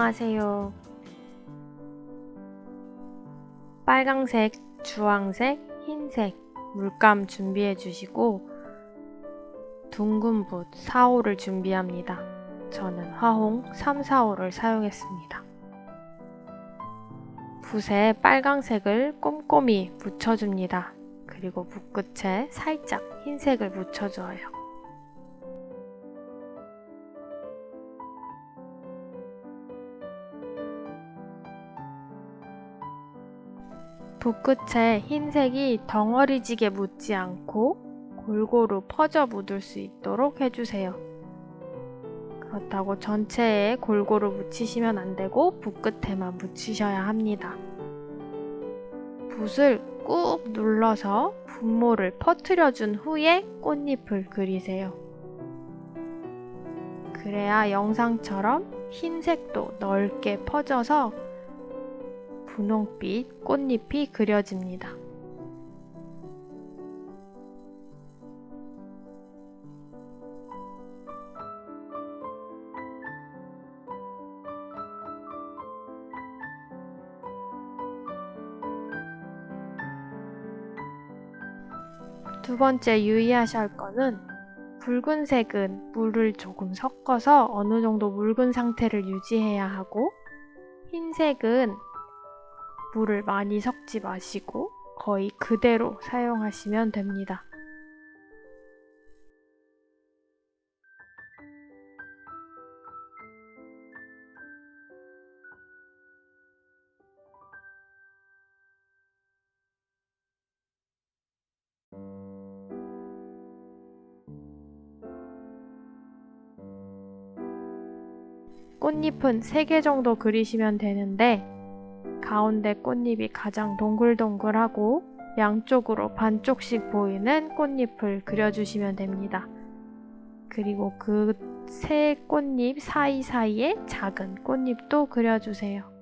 안녕하세요. 빨강색, 주황색, 흰색 물감 준비해 주시고 둥근 붓 4호를 준비합니다. 저는 화홍 3, 4호를 사용했습니다. 붓에 빨강색을 꼼꼼히 묻혀줍니다. 그리고 붓 끝에 살짝 흰색을 묻혀줘요. 붓 끝에 흰색이 덩어리지게 묻지 않고 골고루 퍼져 묻을 수 있도록 해주세요. 그렇다고 전체에 골고루 묻히시면 안 되고 붓 끝에만 묻히셔야 합니다. 붓을 꾹 눌러서 붓모를 퍼뜨려준 후에 꽃잎을 그리세요. 그래야 영상처럼 흰색도 넓게 퍼져서 분홍빛 꽃잎이 그려집니다. 두 번째 유의하셔야 할 거는 붉은색은 물을 조금 섞어서 어느 정도 묽은 상태를 유지해야 하고 흰색은 물을 많이 섞지 마시고 거의 그대로 사용하시면 됩니다. 꽃잎은 3개 정도 그리시면 되는데 가운데 꽃잎이 가장 동글동글하고 양쪽으로 반쪽씩 보이는 꽃잎을 그려주시면 됩니다. 그리고 그 세 꽃잎 사이사이에 작은 꽃잎도 그려주세요.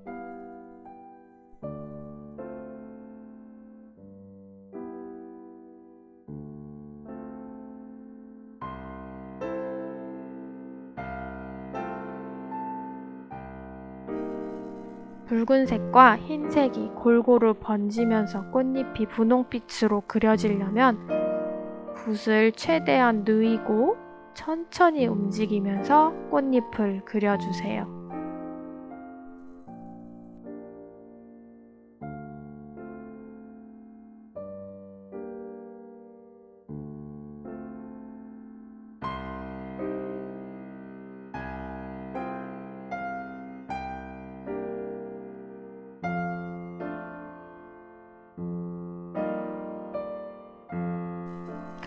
붉은색과 흰색이 골고루 번지면서 꽃잎이 분홍빛으로 그려지려면 붓을 최대한 누이고 천천히 움직이면서 꽃잎을 그려주세요.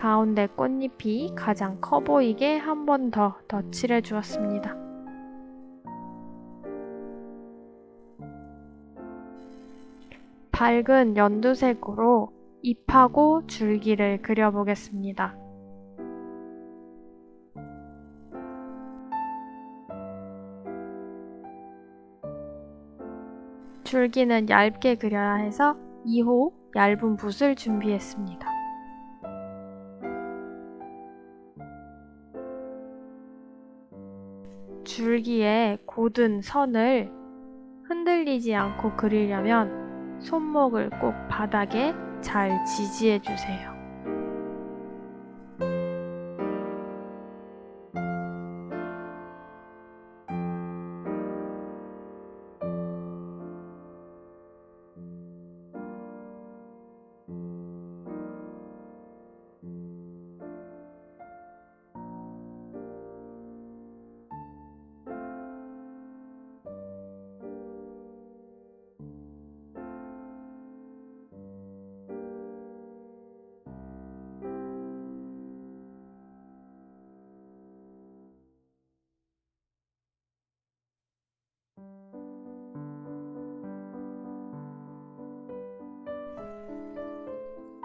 가운데 꽃잎이 가장 커 보이게 한 번 더 덧칠해 주었습니다. 밝은 연두색으로 잎하고 줄기를 그려보겠습니다. 줄기는 얇게 그려야 해서 2호 얇은 붓을 준비했습니다. 줄기에 곧은 선을 흔들리지 않고 그리려면 손목을 꼭 바닥에 잘 지지해 주세요.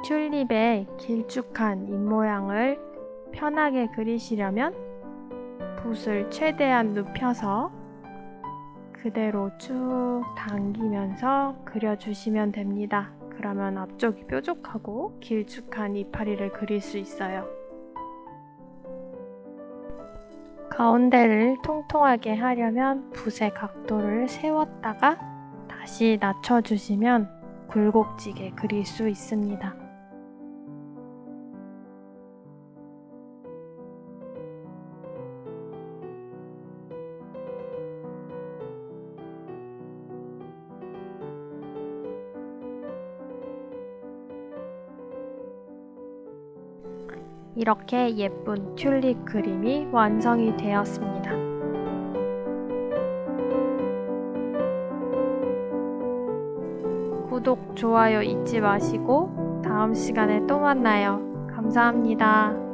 튤립의 길쭉한 잎모양을 편하게 그리시려면 붓을 최대한 눕혀서 그대로 쭉 당기면서 그려주시면 됩니다. 그러면 앞쪽이 뾰족하고 길쭉한 이파리를 그릴 수 있어요. 가운데를 통통하게 하려면 붓의 각도를 세웠다가 다시 낮춰주시면 굴곡지게 그릴 수 있습니다. 이렇게 예쁜 튤립 그림이 완성이 되었습니다. 구독, 좋아요 잊지 마시고 다음 시간에 또 만나요. 감사합니다.